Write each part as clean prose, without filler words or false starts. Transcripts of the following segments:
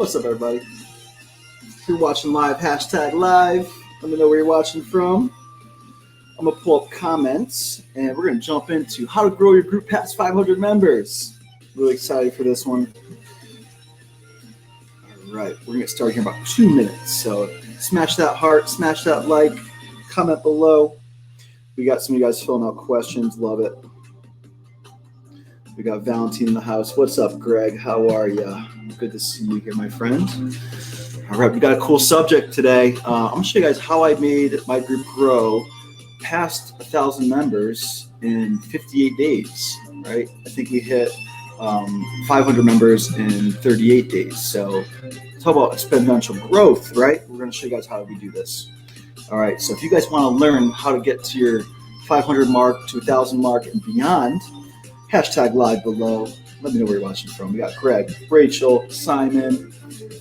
What's up, everybody? If you're watching live, hashtag live. Let me know where you're watching from. I'm going to pull up comments, and we're going to jump into how to grow your group past 500 members. Really excited for this one. All right, we're going to get started here in about 2 minutes. So smash that heart, smash that like, comment below. We got some of you guys filling out questions. Love it. We got Valentine in the house. What's up, Greg? How are you? Good to see you here, my friend. All right, we got a cool subject today. I'm going to show you guys how I made my group grow past 1,000 members in 58 days, right? I think we hit 500 members in 38 days. So talk about exponential growth, right? We're going to show you guys how we do this. All right, so if you guys want to learn how to get to your 500 mark to 1,000 mark and beyond, hashtag live below. Let me know where you're watching from. We got Greg, Rachel, Simon,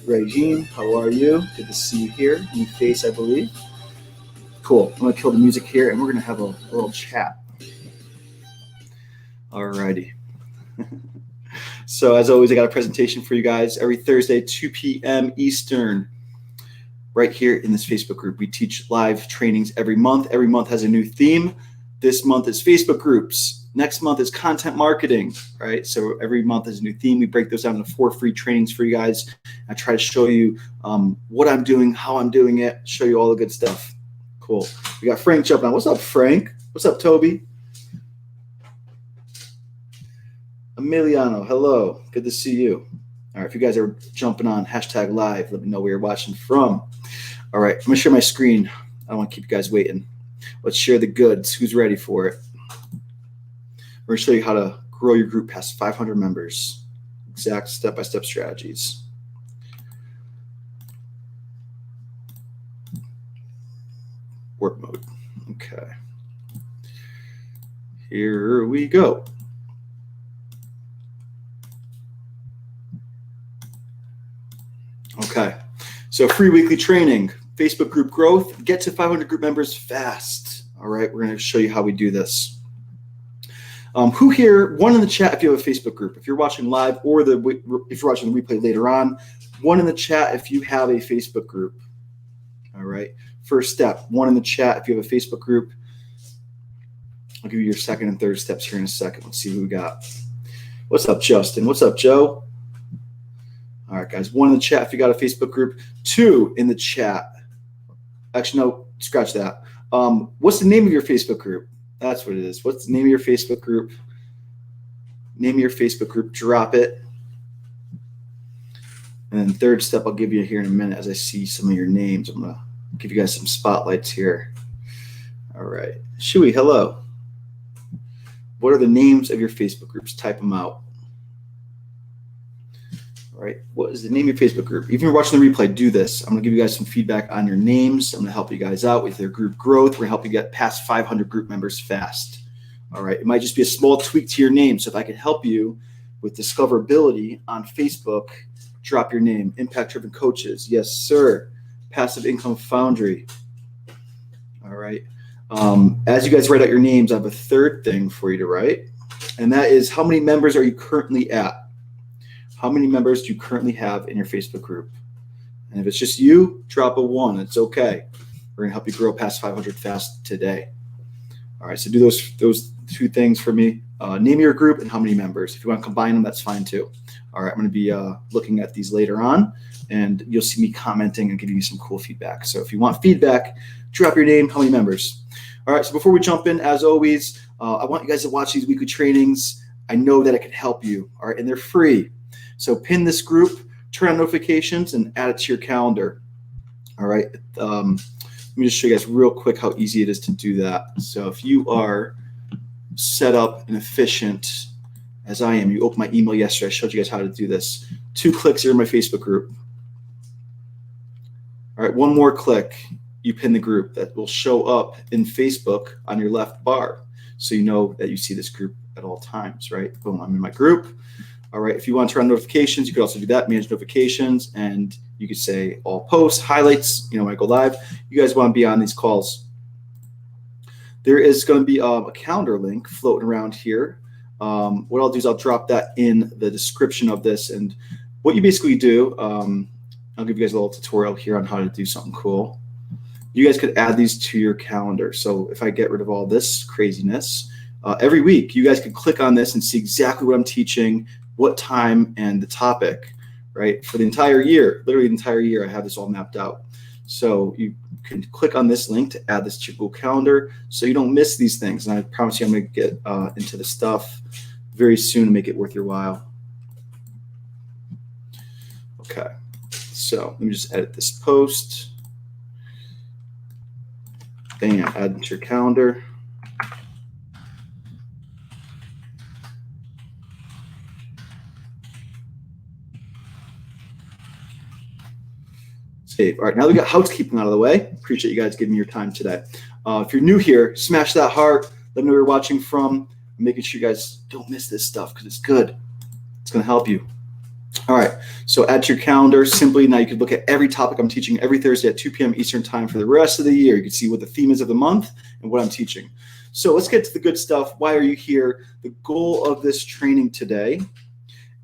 Regine. How are you? Good to see you here. New face, I believe. Cool. I'm going to kill the music here, and we're going to have a little chat. All righty. So as always, I got a presentation for you guys every Thursday, 2 p.m. Eastern, right here in this Facebook group. We teach live trainings every month. Every month has a new theme. This month is Facebook groups. Next month is content marketing, right? So every month is a new theme. We break those down into 4 free trainings for you guys. I try to show you what I'm doing, how I'm doing it, show you all the good stuff. Cool. We got Frank jumping on. What's up, Frank? What's up, Toby? Emiliano, hello. Good to see you. All right, if you guys are jumping on, hashtag live, let me know where you're watching from. All right, I'm going to share my screen. I don't want to keep you guys waiting. Let's share the goods. Who's ready for it? We're going to show you how to grow your group past 500 members. Exact step-by-step strategies. Work mode. Okay. Here we go. Okay. So free weekly training, Facebook group growth, get to 500 group members fast. All right. We're going to show you how we do this. Who here, one in the chat if you have a Facebook group, if you're watching live or if you're watching the replay later on, one in the chat if you have a Facebook group. All right. First step, one in the chat if you have a Facebook group. I'll give you your second and third steps here in a second. Let's see who we got. What's up, Justin? What's up, Joe? All right, guys. One in the chat if you got a Facebook group. 2 in the chat. Actually, no, scratch that. What's the name of your Facebook group? That's what it is. What's the name of your Facebook group? Name of your Facebook group. Drop it. And then third step I'll give you here in a minute as I see some of your names. I'm going to give you guys some spotlights here. All right. Shui, hello. What are the names of your Facebook groups? Type them out. All right. What is the name of your Facebook group? Even if you're watching the replay, do this. I'm going to give you guys some feedback on your names. I'm going to help you guys out with your group growth. We're going to help you get past 500 group members fast. All right. It might just be a small tweak to your name. So if I could help you with discoverability on Facebook, drop your name. Impact Driven Coaches. Yes, sir. Passive Income Foundry. All right. As you guys write out your names, I have a third thing for you to write. And that is, how many members are you currently at? How many members do you currently have in your Facebook group? And if it's just you, drop a 1. It's okay. We're going to help you grow past 500 fast today. All right, so do those 2 things for me. Name your group and how many members. If you want to combine them, that's fine too. All right, I'm going to be looking at these later on, and you'll see me commenting and giving you some cool feedback. So if you want feedback, drop your name, how many members. All right, so before we jump in, as always, I want you guys to watch these weekly trainings. I know that it can help you, all right, and they're free. So pin this group, turn on notifications, and add it to your calendar. All right. Let me just show you guys real quick how easy it is to do that. So if you are set up and efficient as I am, you opened my email yesterday. I showed you guys how to do this. 2 clicks, you're in my Facebook group. All right. 1 more click, you pin the group. That will show up in Facebook on your left bar. So you know that you see this group at all times, right? Boom, I'm in my group. All right, if you want to turn on notifications, you could also do that, manage notifications, and you could say all posts, highlights, when I go live. You guys want to be on these calls. There is going to be a calendar link floating around here. What I'll do is I'll drop that in the description of this, and what you basically do, I'll give you guys a little tutorial here on how to do something cool. You guys could add these to your calendar. So if I get rid of all this craziness, every week you guys can click on this and see exactly what I'm teaching, what time, and the topic, right? For the entire year, literally the entire year, I have this all mapped out. So you can click on this link to add this to your Google Calendar so you don't miss these things. And I promise you I'm going to get into the stuff very soon to make it worth your while. Okay, so let me just edit this post. Bam, add it to your calendar. Save. All right, now we got housekeeping out of the way. Appreciate you guys giving me your time today. If you're new here, smash that heart. Let me know where you're watching from. I'm making sure you guys don't miss this stuff because it's good. It's going to help you. All right, so add to your calendar. Simply now you can look at every topic I'm teaching every Thursday at 2 p.m. Eastern time for the rest of the year. You can see what the theme is of the month and what I'm teaching. So let's get to the good stuff. Why are you here? The goal of this training today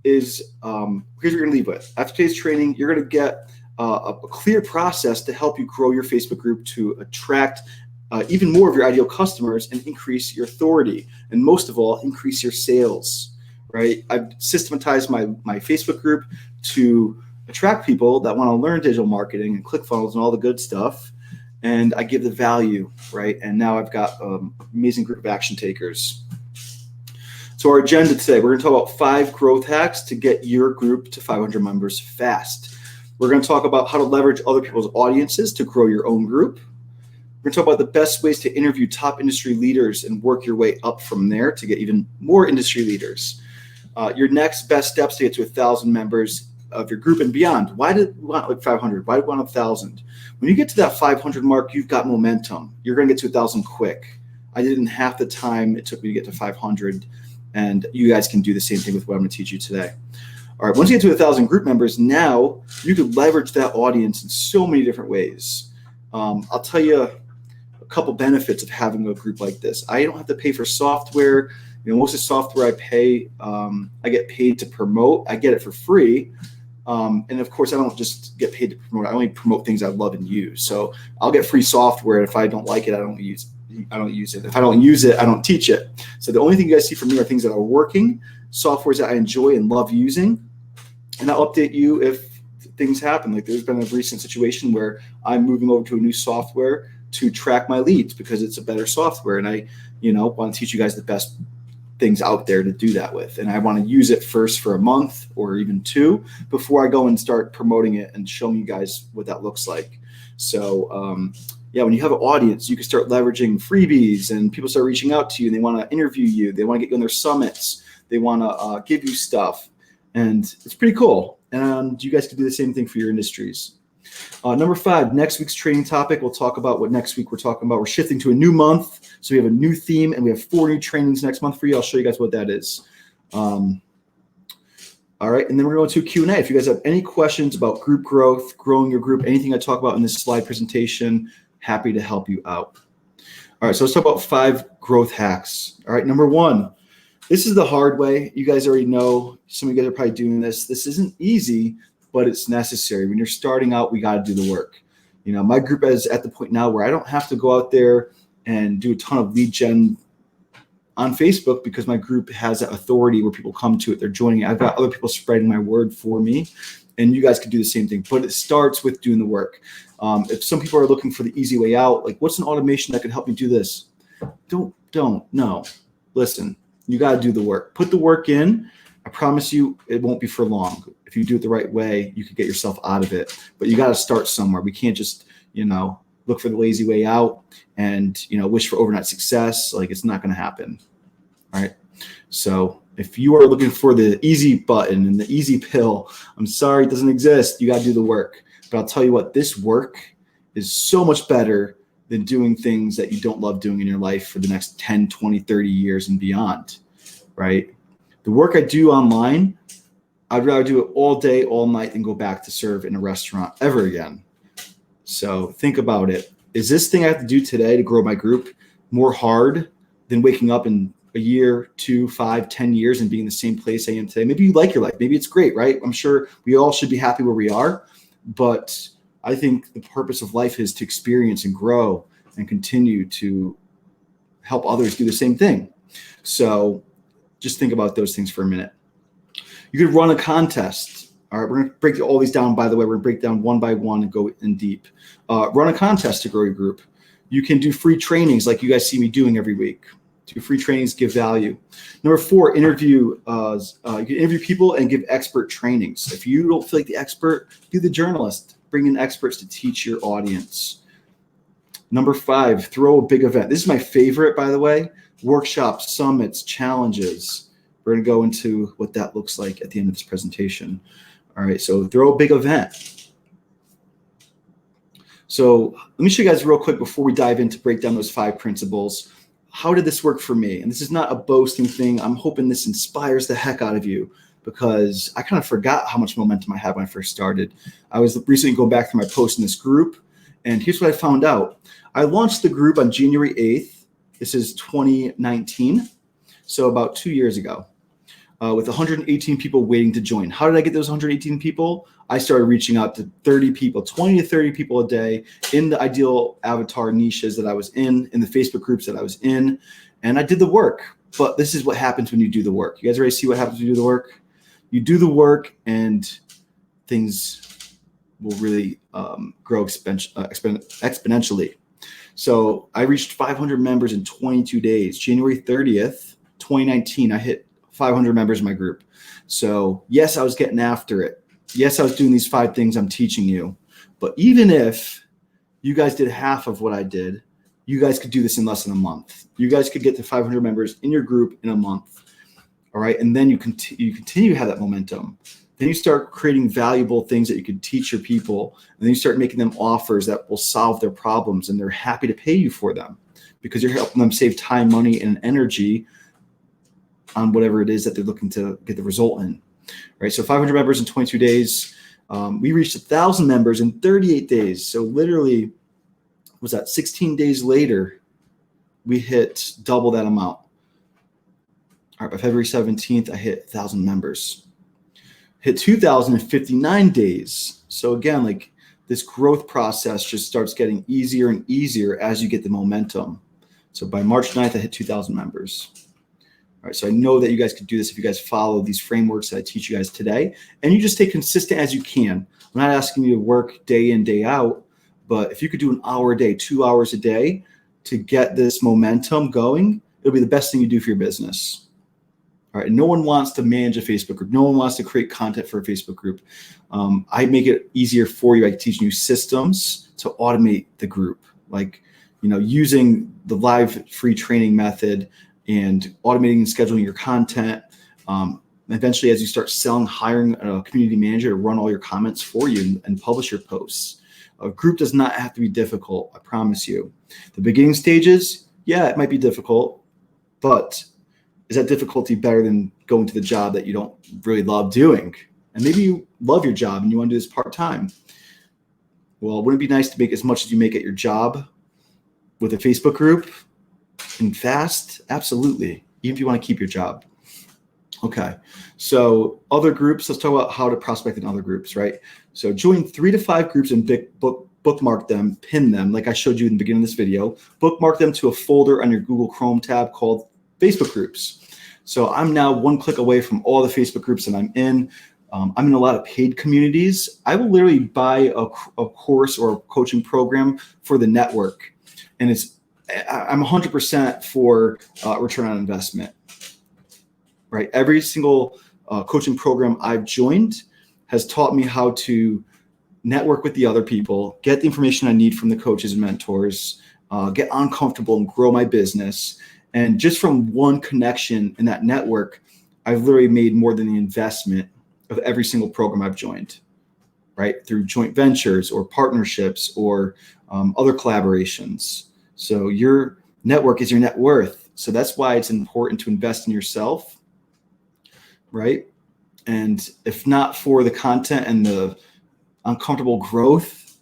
is, here's what you're going to leave with. After today's training, you're going to get a clear process to help you grow your Facebook group to attract even more of your ideal customers and increase your authority. And most of all, increase your sales. Right? I've systematized my Facebook group to attract people that want to learn digital marketing and ClickFunnels and all the good stuff. And I give the value, right? And now I've got an amazing group of action takers. So our agenda today, we're going to talk about 5 growth hacks to get your group to 500 members fast. We're going to talk about how to leverage other people's audiences to grow your own group. We're going to talk about the best ways to interview top industry leaders and work your way up from there to get even more industry leaders. Your next best steps to get to 1,000 members of your group and beyond. Why did we want like 500? Why did we want 1,000? When you get to that 500 mark, you've got momentum. You're going to get to 1,000 quick. I did it in half the time it took me to get to 500, and you guys can do the same thing with what I'm going to teach you today. All right, once you get to 1,000 group members, now you can leverage that audience in so many different ways. I'll tell you a couple benefits of having a group like this. I don't have to pay for software. You know, most of the software I pay, I get paid to promote. I get it for free. And of course, I don't just get paid to promote. I only promote things I love and use. So I'll get free software. If I don't like it, I don't use it. If I don't use it, I don't teach it. So the only thing you guys see from me are things that are working, softwares that I enjoy and love using. And I'll update you if things happen. Like there's been a recent situation where I'm moving over to a new software to track my leads because it's a better software. And I, want to teach you guys the best things out there to do that with. And I want to use it first for a month or even 2 before I go and start promoting it and showing you guys what that looks like. So when you have an audience, you can start leveraging freebies and people start reaching out to you and they want to interview you. They want to get you on their summits. They want to give you stuff. And it's pretty cool. And you guys can do the same thing for your industries. Number 5, next week's training topic. We'll talk about what next week we're talking about. We're shifting to a new month. So we have a new theme and we have 4 new trainings next month for you. I'll show you guys what that is. All right. And then we're going to Q&A. If you guys have any questions about group growth, growing your group, anything I talk about in this slide presentation, happy to help you out. All right. So let's talk about 5 growth hacks. All right. Number 1, this is the hard way. You guys already know. Some of you guys are probably doing this. This isn't easy, but it's necessary. When you're starting out, we got to do the work. My group is at the point now where I don't have to go out there and do a ton of lead gen on Facebook because my group has that authority where people come to it. They're joining it. I've got other people spreading my word for me, and you guys can do the same thing. But it starts with doing the work. If some people are looking for the easy way out, like what's an automation that can help me do this? No. Listen, you got to do the work. Put the work in. I promise you it won't be for long. If you do it the right way, you can get yourself out of it. But you got to start somewhere. We can't just, look for the lazy way out and, wish for overnight success. Like it's not going to happen. All right. So if you are looking for the easy button and the easy pill, I'm sorry, it doesn't exist. You got to do the work. But I'll tell you what, this work is so much better than doing things that you don't love doing in your life for the next 10, 20, 30 years and beyond. Right. The work I do online, I'd rather do it all day, all night than go back to serve in a restaurant ever again. So think about it. Is this thing I have to do today to grow my group more hard than waking up and a year, 2, 5, 10 years and being in the same place I am today. Maybe you like your life. Maybe it's great, right? I'm sure we all should be happy where we are. But I think the purpose of life is to experience and grow and continue to help others do the same thing. So just think about those things for a minute. You could run a contest. All right, we're going to break all these down, by the way. We're going to break down one by one and go in deep. Run a contest to grow your group. You can do free trainings like you guys see me doing every week. Do free trainings, give value. Number 4, interview. You can interview people and give expert trainings. If you don't feel like the expert, be the journalist. Bring in experts to teach your audience. Number 5, throw a big event. This is my favorite, by the way. Workshops, summits, challenges. We're going to go into what that looks like at the end of this presentation. All right, so throw a big event. So let me show you guys real quick before we dive in to break down those 5 principles. How did this work for me? And this is not a boasting thing. I'm hoping this inspires the heck out of you because I kind of forgot how much momentum I had when I first started. I was recently going back through my posts in this group, and here's what I found out. I launched the group on January 8th. This is 2019, so about 2 years ago. With 118 people waiting to join. How did I get those 118 people? I started reaching out to 30 people, 20 to 30 people a day in the ideal avatar niches that I was in the Facebook groups that I was in, and I did the work. But this is what happens when you do the work. You guys already see what happens when you do the work? You do the work and things will really grow exponentially. So I reached 500 members in 22 days. January 30th, 2019, I hit 500 members in my group. So yes, I was getting after it. Yes, I was doing these 5 things I'm teaching you. But even if you guys did half of what I did, you guys could do this in less than a month. You guys could get to 500 members in your group in a month. All right. And then you continue to have that momentum. Then you start creating valuable things that you can teach your people. And then you start making them offers that will solve their problems. And they're happy to pay you for them because you're helping them save time, money, and energy on whatever it is that they're looking to get the result in. Right. So 500 members in 22 days. We reached 1,000 members in 38 days. So literally, was that 16 days later, we hit double that amount. All right, by February 17th, I hit 1,000 members. Hit 2,059 days. So again, like this growth process just starts getting easier and easier as you get the momentum. So by March 9th, I hit 2,000 members. All right, so I know that you guys could do this if you guys follow these frameworks that I teach you guys today, and you just stay consistent as you can. I'm not asking you to work day in, day out, but if you could do an hour a day, 2 hours a day to get this momentum going, it'll be the best thing you do for your business. All right, no one wants to manage a Facebook group. No one wants to create content for a Facebook group. I make it easier for you. I teach you systems to automate the group, like using the live free training method and automating and scheduling your content. Eventually, as you start selling, hiring a community manager to run all your comments for you and publish your posts. A group does not have to be difficult, I promise you. The beginning stages, yeah, it might be difficult, but is that difficulty better than going to the job that you don't really love doing? And maybe you love your job and you want to do this part-time. Well, wouldn't it be nice to make as much as you make at your job with a Facebook group and fast? Absolutely, even if you want to keep your job. Okay, so other groups, let's talk about how to prospect in other groups, right? So join 3 to 5 groups and bookmark them, pin them, like I showed you in the beginning of this video. Bookmark them to a folder on your Google Chrome tab called Facebook groups. So I'm now 1 click away from all the Facebook groups that I'm in. I'm in a lot of paid communities. I will literally buy a course or a coaching program for the network. And I'm 100% for return on investment. Right? Every single coaching program I've joined has taught me how to network with the other people, get the information I need from the coaches and mentors, get uncomfortable and grow my business. And just from one connection in that network, I've literally made more than the investment of every single program I've joined, right? Through joint ventures or partnerships or other collaborations. So your network is your net worth. So that's why it's important to invest in yourself. Right? And if not for the content and the uncomfortable growth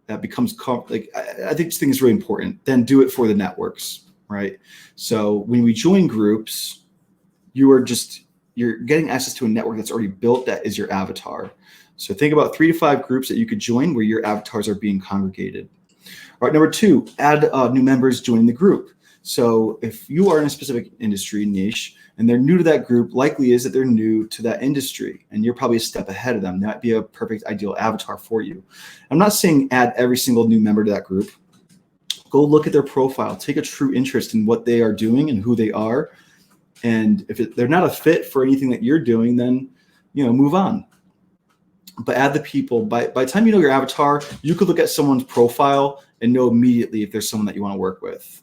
that becomes I think this thing is really important, then do it for the networks. right? So when we join groups, you're getting access to a network that's already built that is your avatar. So think about 3 to 5 groups that you could join where your avatars are being congregated. All right, number 2, add new members joining the group. So if you are in a specific industry niche and they're new to that group, likely is that they're new to that industry and you're probably a step ahead of them. That would be a perfect ideal avatar for you. I'm not saying add every single new member to that group. Go look at their profile, take a true interest in what they are doing and who they are. And if they're not a fit for anything that you're doing, then, move on. But add the people. By the time you know your avatar, you could look at someone's profile and know immediately if there's someone that you want to work with.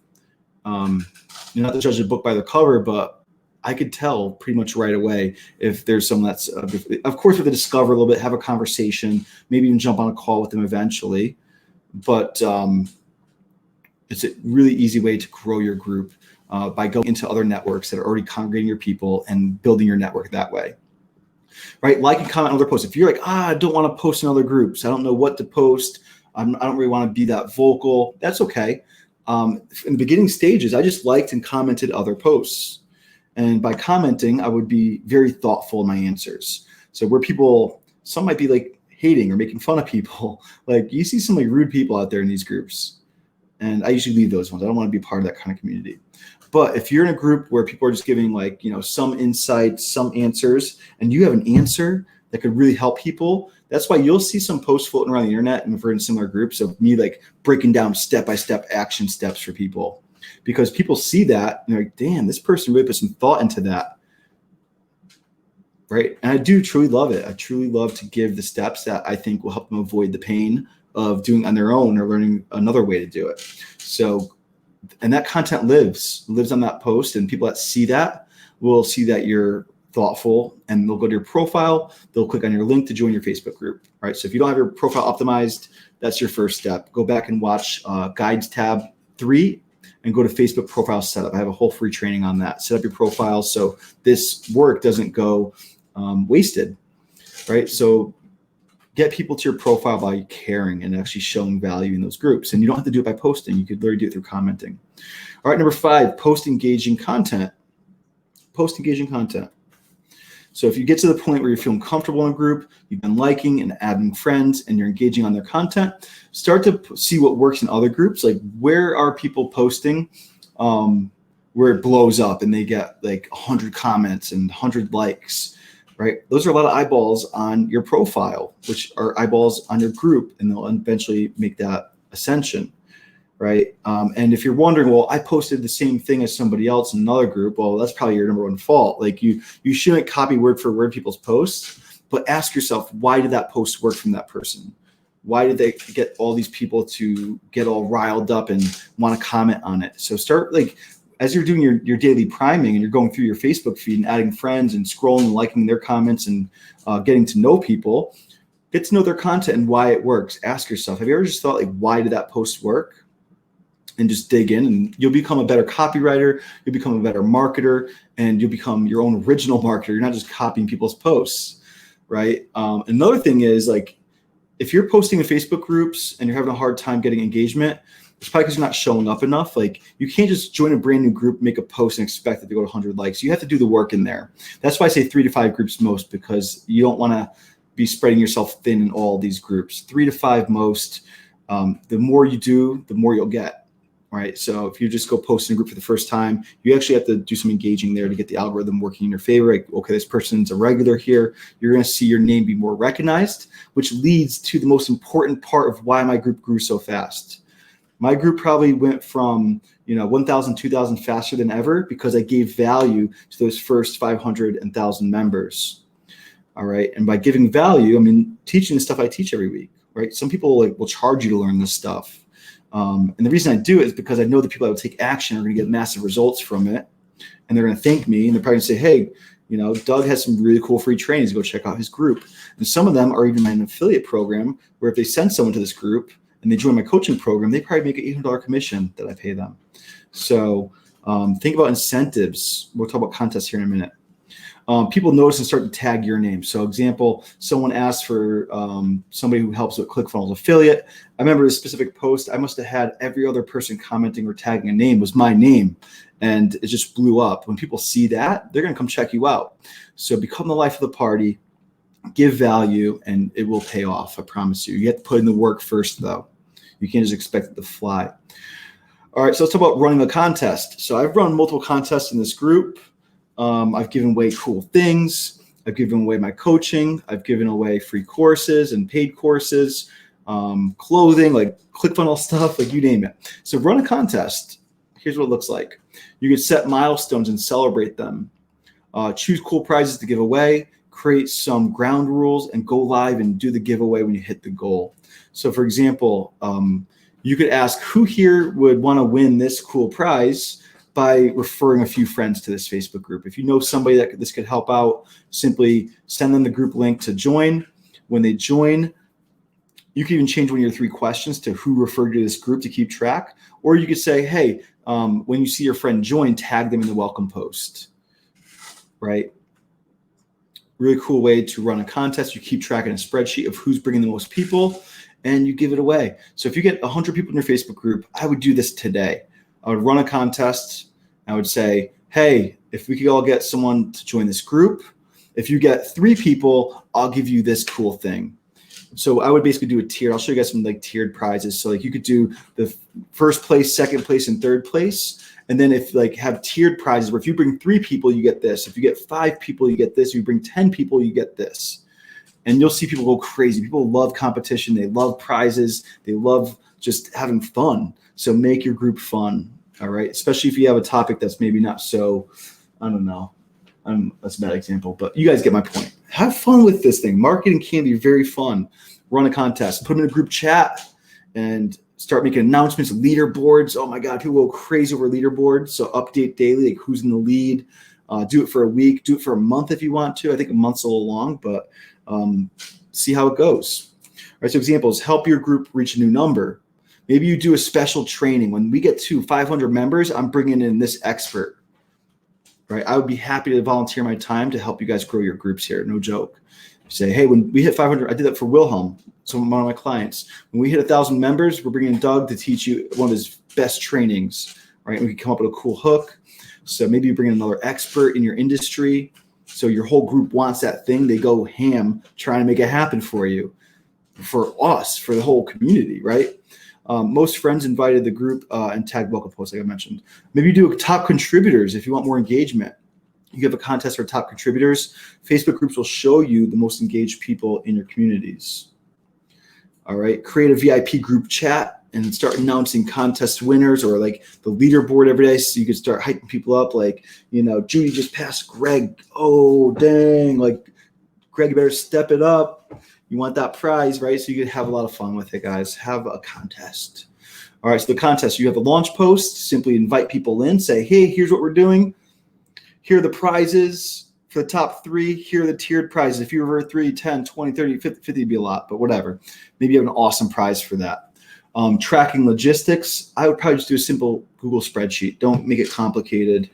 You're not to judge a book by the cover, but I could tell pretty much right away if there's someone that's, of course, we have to discover a little bit, have a conversation, maybe even jump on a call with them eventually. But it's a really easy way to grow your group by going into other networks that are already congregating your people and building your network that way. Right? Like and comment on other posts. If you're like, I don't want to post in other groups, I don't know what to post, I don't really want to be that vocal, that's okay. In the beginning stages, I just liked and commented other posts. And by commenting, I would be very thoughtful in my answers. So where some might be like hating or making fun of people, like you see some like rude people out there in these groups. And I usually leave those ones. I don't want to be part of that kind of community. But if you're in a group where people are just giving like, some insights, some answers, and you have an answer that could really help people, that's why you'll see some posts floating around the internet and if we're in similar groups of me like breaking down step-by-step action steps for people. Because people see that and they're like, damn, this person really put some thought into that. Right? And I do truly love it. I truly love to give the steps that I think will help them avoid the pain of doing on their own or learning another way to do it. So, and that content lives on that post, and people that see that will see that you're thoughtful, and they'll go to your profile, they'll click on your link to join your Facebook group, right? So if you don't have your profile optimized, that's your first step. Go back and watch Guides tab 3 and go to Facebook profile setup. I have a whole free training on that. Set up your profile so this work doesn't go wasted, right? So get people to your profile by caring and actually showing value in those groups. And you don't have to do it by posting. You could literally do it through commenting. All right, number 5, post engaging content. Post engaging content. So if you get to the point where you're feeling comfortable in a group, you've been liking and adding friends, and you're engaging on their content, start to see what works in other groups. Like, where are people posting where it blows up and they get like 100 comments and 100 likes, right? Those are a lot of eyeballs on your profile, which are eyeballs on your group, and they'll eventually make that ascension. Right. And if you're wondering, well, I posted the same thing as somebody else in another group, well, that's probably your number one fault. Like you shouldn't copy word for word people's posts, but ask yourself, why did that post work from that person? Why did they get all these people to get all riled up and want to comment on it? So start like, as you're doing your daily priming and you're going through your Facebook feed and adding friends and scrolling and liking their comments and getting to know people, get to know their content and why it works. Ask yourself, have you ever just thought like, why did that post work? And just dig in, and you'll become a better copywriter, you'll become a better marketer, and you'll become your own original marketer. You're not just copying people's posts, right? Another thing is, like, if you're posting in Facebook groups and you're having a hard time getting engagement, it's probably because you're not showing up enough. Like, you can't just join a brand new group, make a post, and expect it to go to 100 likes. You have to do the work in there. That's why I say 3 to 5 groups most, because you don't want to be spreading yourself thin in all these groups. 3 to 5 most. The more you do, the more you'll get. Right. So if you just go post in a group for the first time, you actually have to do some engaging there to get the algorithm working in your favor. Like, okay, this person's a regular here. You're going to see your name be more recognized, which leads to the most important part of why my group grew so fast. My group probably went from 1,000, 2,000 faster than ever because I gave value to those first 500 and 1,000 members. All right. And by giving value, I mean, teaching the stuff I teach every week. Right. Some people will charge you to learn this stuff. And the reason I do it is because I know the people that will take action are going to get massive results from it. And they're going to thank me. And they're probably going to say, hey, Doug has some really cool free trainings. Go check out his group. And some of them are even in an affiliate program where if they send someone to this group and they join my coaching program, they probably make an $800 commission that I pay them. So think about incentives. We'll talk about contests here in a minute. people notice and start to tag your name. So example, someone asked for somebody who helps with ClickFunnels affiliate. I remember a specific post, I must have had every other person commenting or tagging a name was my name. And it just blew up. When people see that, they're going to come check you out. So become the life of the party, give value, and it will pay off. I promise you. You have to put in the work first, though. You can't just expect it to fly. All right, so let's talk about running a contest. So I've run multiple contests in this group. I've given away cool things. I've given away my coaching. I've given away free courses and paid courses, clothing, like ClickFunnels stuff, like you name it. So run a contest. Here's what it looks like. You can set milestones and celebrate them. Choose cool prizes to give away. Create some ground rules and go live and do the giveaway when you hit the goal. So for example, you could ask who here would want to win this cool prize by referring a few friends to this Facebook group. If you know somebody that this could help out, simply send them the group link to join. When they join, you can even change one of your 3 questions to who referred you to this group to keep track. Or you could say, hey, when you see your friend join, tag them in the welcome post, right? Really cool way to run a contest. You keep track in a spreadsheet of who's bringing the most people, and you give it away. So if you get 100 people in your Facebook group, I would do this today. I would run a contest. I would say, hey, if we could all get someone to join this group, if you get 3 people, I'll give you this cool thing. So I would basically do a tiered. I'll show you guys some like tiered prizes. So like you could do the first place, second place, and third place. And then if like have tiered prizes where if you bring 3 people, you get this. If you get 5 people, you get this. If you bring 10 people, you get this. And you'll see people go crazy. People love competition. They love prizes. They love just having fun. So make your group fun. All right. Especially if you have a topic that's maybe not so, I don't know. That's a bad example, but you guys get my point. Have fun with this thing. Marketing can be very fun. Run a contest, put them in a group chat, and start making announcements, leaderboards. Oh my God, people go crazy over leaderboards. So update daily, like who's in the lead. Do it for a week. Do it for a month if you want to. I think a month's a little long, but see how it goes. All right. So examples: help your group reach a new number. Maybe you do a special training. When we get to 500 members, I'm bringing in this expert. Right? I would be happy to volunteer my time to help you guys grow your groups here. No joke. Say, hey, when we hit 500, I did that for Wilhelm, one of my clients. When we hit 1,000 members, we're bringing Doug to teach you one of his best trainings, right? And we can come up with a cool hook. So maybe you bring in another expert in your industry. So your whole group wants that thing. They go ham trying to make it happen for you, for us, for the whole community, right? Most friends invited the group and tagged welcome posts, like I mentioned. Maybe you do top contributors if you want more engagement. You have a contest for top contributors. Facebook groups will show you the most engaged people in your communities. All right, create a VIP group chat and start announcing contest winners or like the leaderboard every day, so you can start hyping people up. Like, you know, Judy just passed Greg. Oh, dang! Like, Greg, you better step it up. You want that prize, right? So you can have a lot of fun with it, guys. Have a contest. All right, so the contest, you have the launch post. Simply invite people in. Say, hey, here's what we're doing. Here are the prizes for the top 3. Here are the tiered prizes. If you were 3, 10, 20, 30, 50 would be a lot, but whatever. Maybe you have an awesome prize for that. Tracking logistics, I would probably just do a simple Google spreadsheet. Don't make it complicated,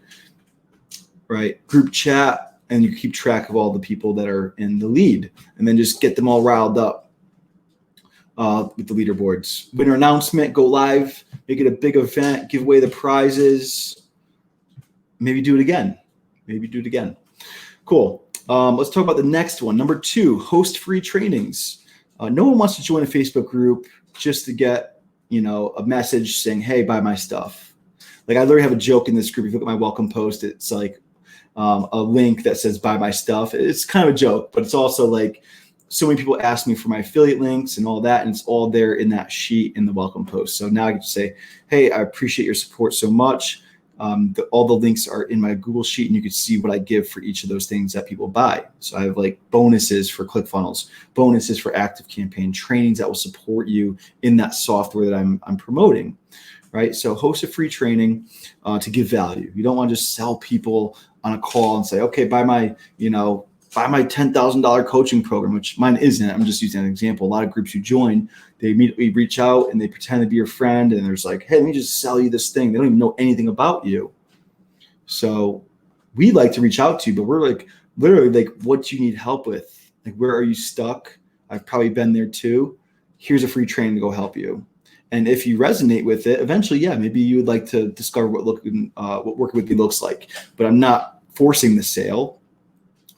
right? Group chat. And you keep track of all the people that are in the lead, and then just get them all riled up with the leaderboards. Winner announcement, go live, make it a big event, give away the prizes. Maybe do it again. Cool. Let's talk about the next one. Number 2, host free trainings. No one wants to join a Facebook group just to get, you know, a message saying, hey, buy my stuff. Like I literally have a joke in this group. If you look at my welcome post, it's like, a link that says buy my stuff. It's kind of a joke, but it's also like so many people ask me for my affiliate links and all that, and it's all there in that sheet in the welcome post. So now I can say, hey, I appreciate your support so much. All the links are in my Google sheet, and you can see what I give for each of those things that people buy. So I have like bonuses for ClickFunnels, bonuses for ActiveCampaign, trainings that will support you in that software that I'm promoting. Right? So host a free training to give value. You don't want to just sell people on a call and say, okay, buy my $10,000 coaching program, which mine isn't. I'm just using an example. A lot of groups you join, they immediately reach out and they pretend to be your friend. And there's like, hey, let me just sell you this thing. They don't even know anything about you. So we like to reach out to you, but we're like literally like, what do you need help with? Like, where are you stuck? I've probably been there too. Here's a free training to go help you. And if you resonate with it, eventually, yeah, maybe you would like to discover what working with me looks like. But I'm not forcing the sale,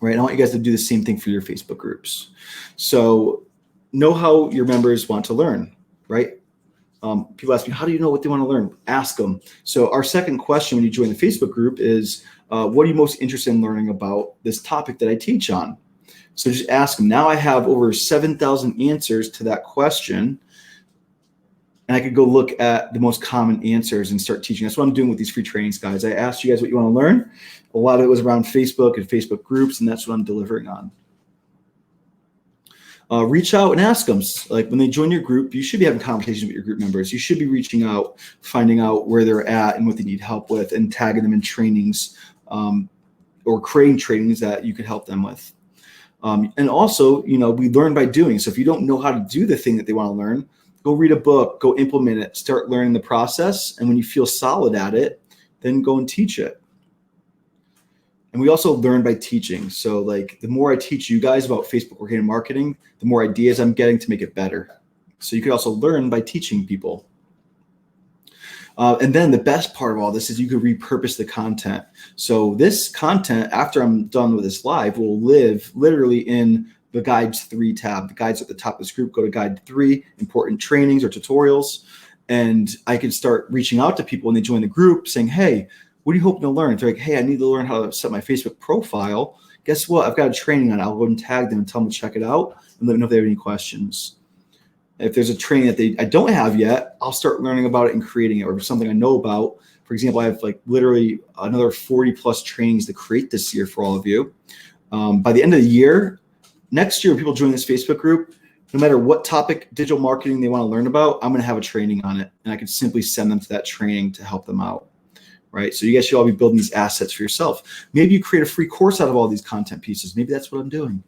right? I want you guys to do the same thing for your Facebook groups. So know how your members want to learn, right? People ask me, how do you know what they want to learn? Ask them. So our second question when you join the Facebook group is, what are you most interested in learning about this topic that I teach on? So just ask them. Now I have over 7,000 answers to that question. And I could go look at the most common answers and start teaching. That's what I'm doing with these free trainings, guys. I asked you guys what you want to learn. A lot of it was around Facebook and Facebook groups, and that's what I'm delivering on. Reach out and ask them. Like, when they join your group, you should be having conversations with your group members. You should be reaching out, finding out where they're at and what they need help with, and tagging them in trainings or creating trainings that you could help them with. And also, we learn by doing. So if you don't know how to do the thing that they want to learn, go read a book, go implement it, start learning the process. And when you feel solid at it, then go and teach it. And we also learn by teaching. So like, the more I teach you guys about Facebook organic marketing, the more ideas I'm getting to make it better. So you can also learn by teaching people. And then the best part of all this is you could repurpose the content. So this content, after I'm done with this live, will live literally in the Guides 3 tab. The guides at the top of this group, go to Guide 3, important trainings or tutorials. And I can start reaching out to people when they join the group saying, hey, what are you hoping to learn? If they're like, hey, I need to learn how to set my Facebook profile. Guess what? I've got a training on it. I'll go and tag them and tell them to check it out and let me know if they have any questions. If there's a training that I don't have yet, I'll start learning about it and creating it, or something I know about. For example, I have like literally another 40 plus trainings to create this year for all of you. By the end of the year, next year, when people join this Facebook group, no matter what topic digital marketing they want to learn about, I'm going to have a training on it. And I can simply send them to that training to help them out. Right. So you guys should all be building these assets for yourself. Maybe you create a free course out of all these content pieces. Maybe that's what I'm doing.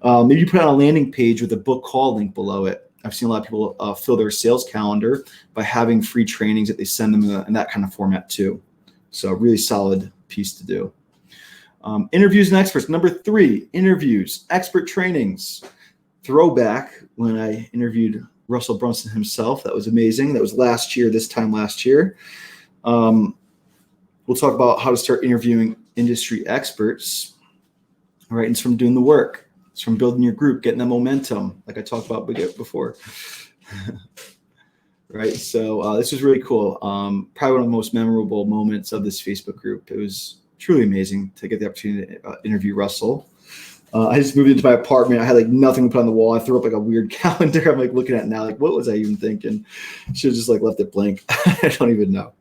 Maybe you put on a landing page with a book call link below it. I've seen a lot of people fill their sales calendar by having free trainings that they send them in that kind of format too. So a really solid piece to do. Interviews and experts. Number 3, interviews, expert trainings. Throwback when I interviewed Russell Brunson himself. That was amazing. That was last year, this time last year. We'll talk about how to start interviewing industry experts. All right, and it's from doing the work. It's from building your group, getting the momentum, like I talked about before. Right, so this was really cool. Probably one of the most memorable moments of this Facebook group. It was truly amazing to get the opportunity to interview Russell. I just moved into my apartment. I had like nothing to put on the wall. I threw up like a weird calendar. I'm like looking at it now, like, what was I even thinking? Should have just like left it blank. I don't even know.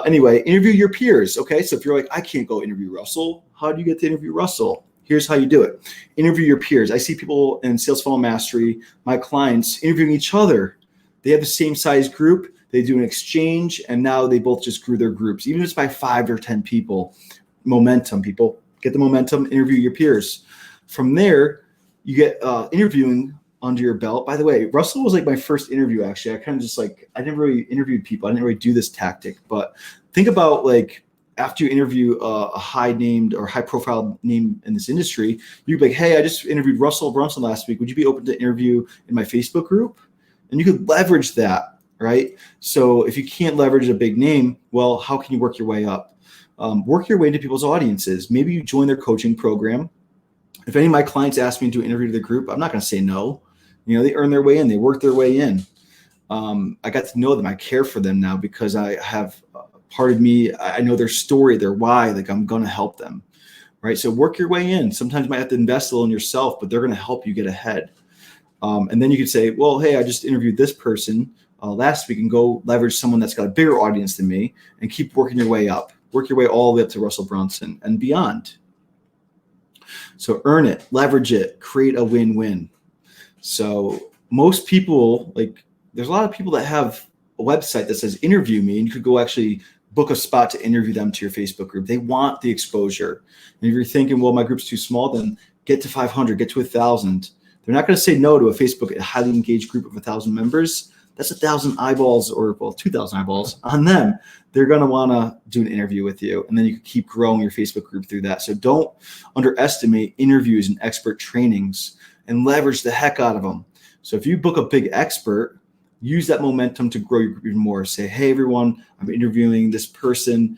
Anyway, interview your peers. Okay, so if you're like, I can't go interview Russell, how do you get to interview Russell? Here's how you do it. Interview your peers. I see people in Sales Funnel Mastery, my clients, interviewing each other. They have the same size group. They do an exchange, and now they both just grew their groups, even if it's by 5 or 10 people. Momentum, people. Get the momentum, interview your peers. From there, you get interviewing under your belt. By the way, Russell was like my first interview, actually. I kind of just like, I never really interviewed people. I didn't really do this tactic. But think about like, after you interview a high named or high profile name in this industry, you'd be like, hey, I just interviewed Russell Brunson last week. Would you be open to interview in my Facebook group? And you could leverage that, right? So if you can't leverage a big name, well, how can you work your way up? Work your way into people's audiences. Maybe you join their coaching program. If any of my clients ask me to interview the group, I'm not going to say no. They earn their way in. They work their way in. I got to know them. I care for them now because I have part of me. I know their story, their why. Like, I'm going to help them, right? So work your way in. Sometimes you might have to invest a little in yourself, but they're going to help you get ahead. And then you could say, well, hey, I just interviewed this person last week, and go leverage someone that's got a bigger audience than me and keep working your way up. Work your way all the way up to Russell Brunson and beyond. So earn it, leverage it, create a win-win. So most people, like, there's a lot of people that have a website that says interview me, and you could go actually book a spot to interview them to your Facebook group. They want the exposure. And if you're thinking, well, my group's too small, then get to 500, get to 1,000. They're not going to say no to a highly engaged group of 1,000 members. that's 1,000 eyeballs, or well, 2,000 eyeballs on them. They're going to want to do an interview with you, and then you can keep growing your Facebook group through that. So don't underestimate interviews and expert trainings, and leverage the heck out of them. So if you book a big expert, use that momentum to grow your group even more. Say, hey, everyone, I'm interviewing this person.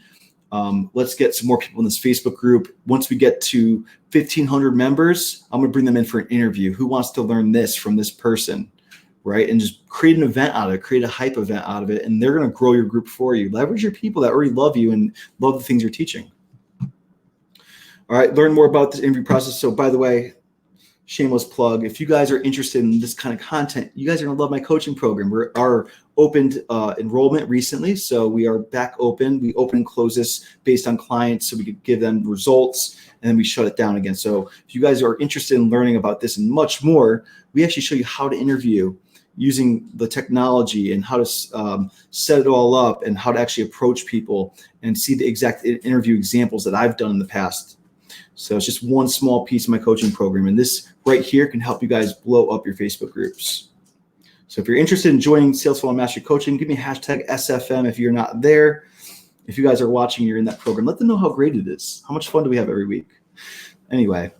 Let's get some more people in this Facebook group. Once we get to 1,500 members, I'm going to bring them in for an interview. Who wants to learn this from this person, right? And just create an event out of it, create a hype event out of it, and they're going to grow your group for you. Leverage your people that already love you and love the things you're teaching. All right, learn more about this interview process. So by the way, shameless plug, if you guys are interested in this kind of content, you guys are going to love my coaching program. We are opened enrollment recently, so we are back open. We open and close this based on clients so we could give them results, and then we shut it down again. So if you guys are interested in learning about this and much more, we actually show you how to interview using the technology and how to set it all up and how to actually approach people and see the exact interview examples that I've done in the past. So it's just one small piece of my coaching program. And this right here can help you guys blow up your Facebook groups. So if you're interested in joining Sales Funnel Mastery Coaching, give me hashtag SFM if you're not there. If you guys are watching, you're in that program, let them know how great it is. How much fun do we have every week? Anyway,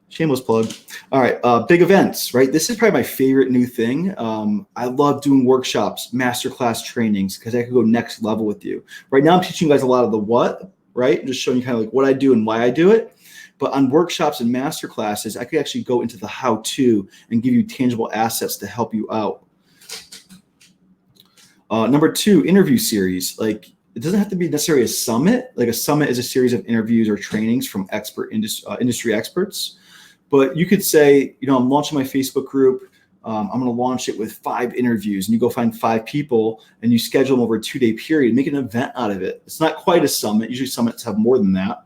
shameless plug. All right, big events, right? This is probably my favorite new thing. I love doing workshops, masterclass trainings, because I could go next level with you. Right now, I'm teaching you guys a lot of the what, right? I'm just showing you kind of like what I do and why I do it. But on workshops and master classes, I could actually go into the how-to and give you tangible assets to help you out. Number 2, interview series. Like, it doesn't have to be necessarily a summit. Like, a summit is a series of interviews or trainings from industry experts. But you could say, you know, I'm launching my Facebook group. I'm going to launch it with 5 interviews, and you go find 5 people and you schedule them over a 2-day period. Make an event out of it. It's not quite a summit. Usually summits have more than that,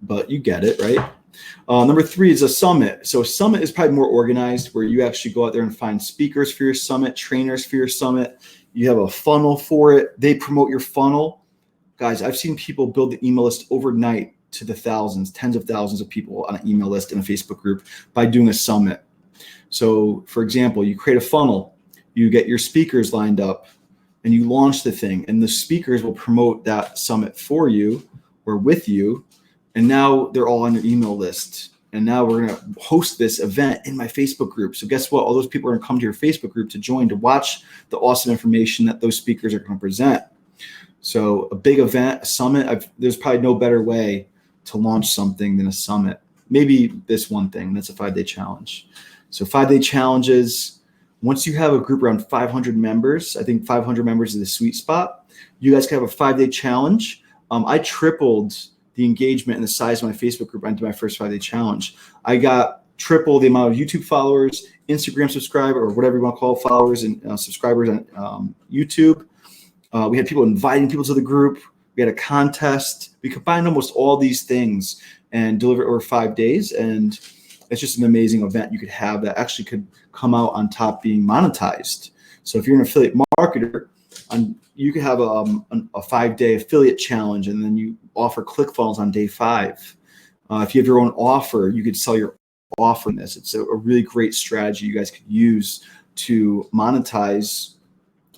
but you get it, right? Number 3 is a summit. So a summit is probably more organized, where you actually go out there and find speakers for your summit, trainers for your summit. You have a funnel for it. They promote your funnel. Guys, I've seen people build the email list overnight to the thousands, tens of thousands of people on an email list in a Facebook group by doing a summit. So for example, you create a funnel, you get your speakers lined up, and you launch the thing, and the speakers will promote that summit for you or with you. And now they're all on your email list. And now we're going to host this event in my Facebook group. So guess what? All those people are going to come to your Facebook group to join, to watch the awesome information that those speakers are going to present. So a big event, a summit, there's probably no better way to launch something than a summit. Maybe this one thing, that's a 5-day challenge. So 5-day challenges, once you have a group around 500 members, I think 500 members is the sweet spot. You guys can have a 5-day challenge. I tripled the engagement and the size of my Facebook group into my first 5-day challenge. I got triple the amount of YouTube followers, Instagram subscriber, or whatever you want to call followers and subscribers on YouTube. We had people inviting people to the group. We had a contest. We combined almost all these things and delivered over 5 days. And it's just an amazing event you could have that actually could come out on top being monetized. So if you're an affiliate marketer, you could have a 5-day affiliate challenge, and then you offer ClickFunnels on day 5. If you have your own offer, you could sell your offer in this. It's a really great strategy you guys could use to monetize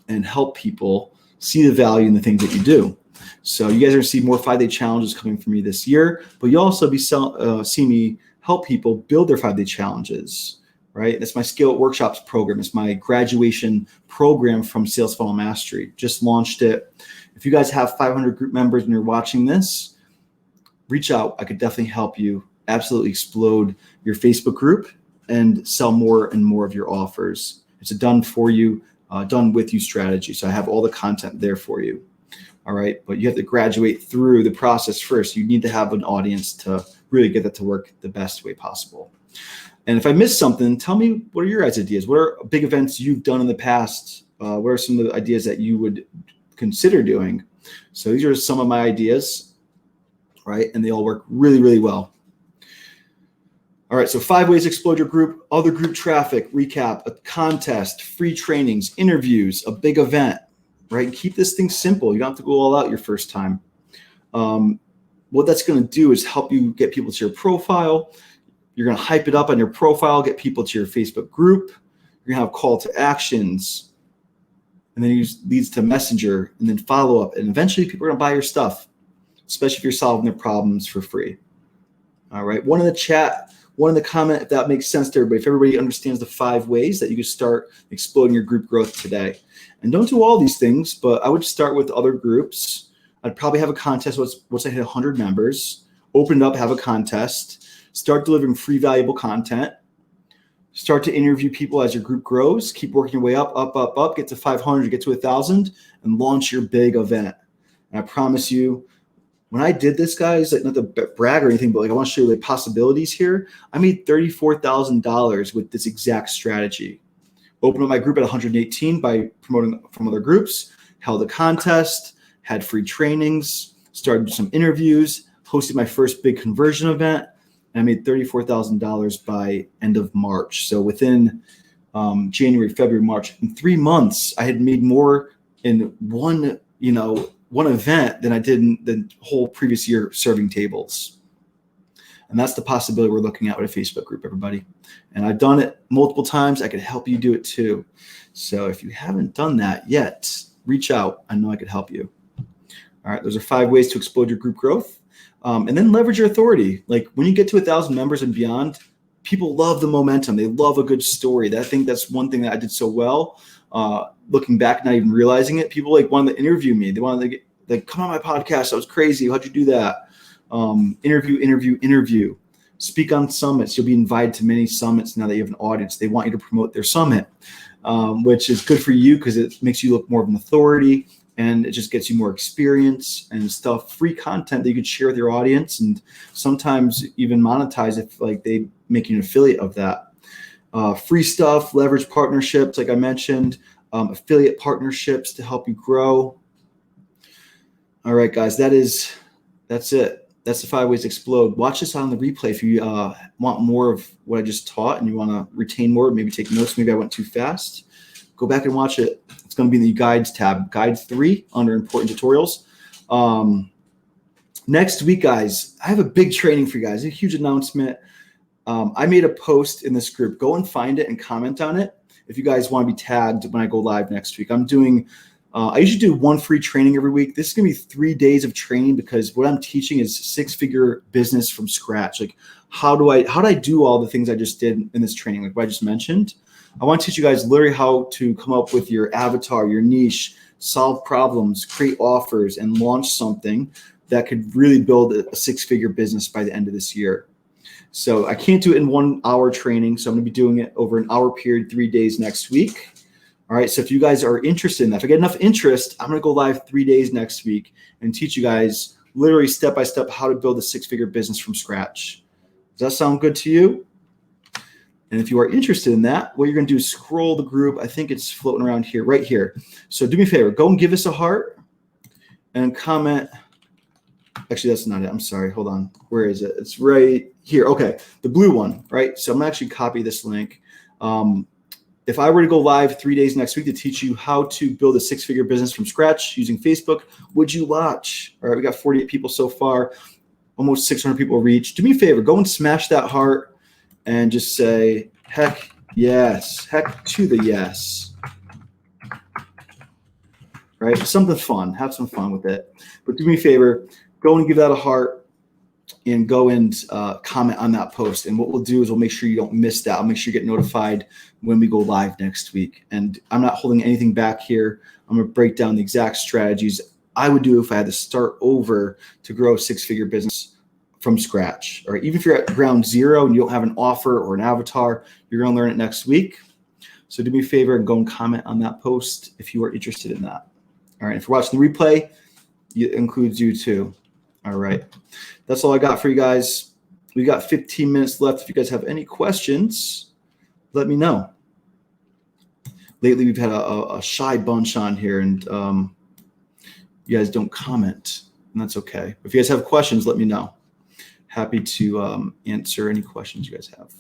and help people see the value in the things that you do. So you guys are going to see more 5-day challenges coming from me this year, but you'll also be see me help people build their 5-day challenges, right? That's my Scale It Workshops program. It's my graduation program from Sales Funnel Mastery. Just launched it. If you guys have 500 group members and you're watching this, reach out. I could definitely help you absolutely explode your Facebook group and sell more and more of your offers. It's a done for you, done with you strategy. So I have all the content there for you. All right. But you have to graduate through the process first. You need to have an audience to really get that to work the best way possible. And if I missed something, tell me, what are your guys' ideas? What are big events you've done in the past? What are some of the ideas that you would consider doing? So these are some of my ideas, right? And they all work really, really well. All right, so 5 ways to explode your group: other group traffic, recap, a contest, free trainings, interviews, a big event, right? Keep this thing simple. You don't have to go all out your first time. What that's going to do is help you get people to your profile. You're going to hype it up on your profile, get people to your Facebook group. You're going to have call to actions, and then it leads to messenger, and then follow up. And eventually people are going to buy your stuff, especially if you're solving their problems for free. All right. One in the chat, one in the comment, if that makes sense to everybody, if everybody understands the 5 ways that you can start exploding your group growth today. And don't do all these things, but I would start with other groups. I'd probably have a contest once I hit 100 members, open it up, have a contest, start delivering free, valuable content, start to interview people as your group grows, keep working your way up, get to 500, get to 1,000, and launch your big event. And I promise you, when I did this, guys, like not to brag or anything, but like I want to show you the possibilities here. I made $34,000 with this exact strategy. Opened up my group at 118 by promoting from other groups, held a contest, had free trainings, started some interviews, hosted my first big conversion event, and I made $34,000 by end of March. So within January, February, March, in 3 months, I had made more in one event than I did in the whole previous year serving tables. And that's the possibility we're looking at with a Facebook group, everybody. And I've done it multiple times. I could help you do it too. So if you haven't done that yet, reach out. I know I could help you. All right, those are 5 ways to explode your group growth. And then leverage your authority. Like when you get to 1,000 members and beyond, people love the momentum. They love a good story. I think that's one thing that I did so well. Looking back, not even realizing it, people like wanted to interview me. They wanted to get, like, come on my podcast. That was crazy. How'd you do that? Interview. Speak on summits. You'll be invited to many summits now that you have an audience. They want you to promote their summit, which is good for you because it makes you look more of an authority, and it just gets you more experience and stuff, free content that you could share with your audience, and sometimes even monetize if like they make you an affiliate of that. Free stuff, leverage partnerships, like I mentioned, affiliate partnerships to help you grow. All right, guys, that's it. That's the 5 ways to explode. Watch this on the replay if you want more of what I just taught and you want to retain more, maybe take notes. Maybe I went too fast. Go back and watch it. It's going to be in the guides tab, guide 3 under important tutorials. Next week, guys, I have a big training for you guys, a huge announcement. I made a post in this group. Go and find it and comment on it if you guys want to be tagged when I go live next week. I'm doing I usually do 1 free training every week. This is going to be 3 days of training because what I'm teaching is 6-figure business from scratch. Like how do I do all the things I just did in this training, like what I just mentioned? I want to teach you guys literally how to come up with your avatar, your niche, solve problems, create offers, and launch something that could really build a 6-figure business by the end of this year. So I can't do it in 1 hour training. So I'm going to be doing it over an hour period, 3 days next week. All right. So if you guys are interested in that, if I get enough interest, I'm going to go live 3 days next week and teach you guys literally step-by-step how to build a 6-figure business from scratch. Does that sound good to you? And if you are interested in that, what you're going to do is scroll the group. I think it's floating around here, right here. So do me a favor, go and give us a heart and comment. Actually, that's not it. I'm sorry. Hold on. Where is it? It's right here. Okay. The blue one, right? So I'm going to actually copy this link. If I were to go live 3 days next week to teach you how to build a 6-figure business from scratch using Facebook, would you watch? All right, we got 48 people so far, almost 600 people reached. Do me a favor, go and smash that heart and just say, heck yes, heck to the yes. Right, something fun, have some fun with it. But do me a favor, go and give that a heart and go and comment on that post. And what we'll do is we'll make sure you don't miss that. I'll make sure you get notified when we go live next week. And I'm not holding anything back here. I'm going to break down the exact strategies I would do if I had to start over to grow a 6-figure business from scratch. All right, even if you're at ground zero and you don't have an offer or an avatar, you're going to learn it next week. So do me a favor and go and comment on that post if you are interested in that. All right, if you're watching the replay, it includes you too. All right. That's all I got for you guys. We got 15 minutes left. If you guys have any questions, let me know. Lately, we've had a shy bunch on here, and you guys don't comment, and that's okay. If you guys have questions, let me know. Happy to answer any questions you guys have.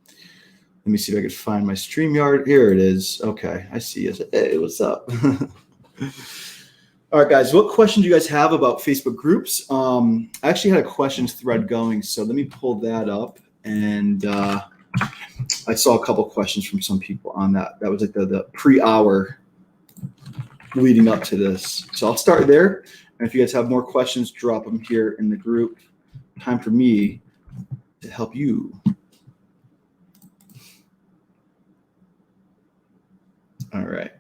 Let me see if I could find my StreamYard. Here it is. Okay, I see it. Hey, what's up? All right, guys, what questions do you guys have about Facebook groups? I actually had a questions thread going, so let me pull that up and I saw a couple questions from some people on that. That was like the pre-hour leading up to this. So I'll start there. And if you guys have more questions, drop them here in the group. Time for me to help you. All right.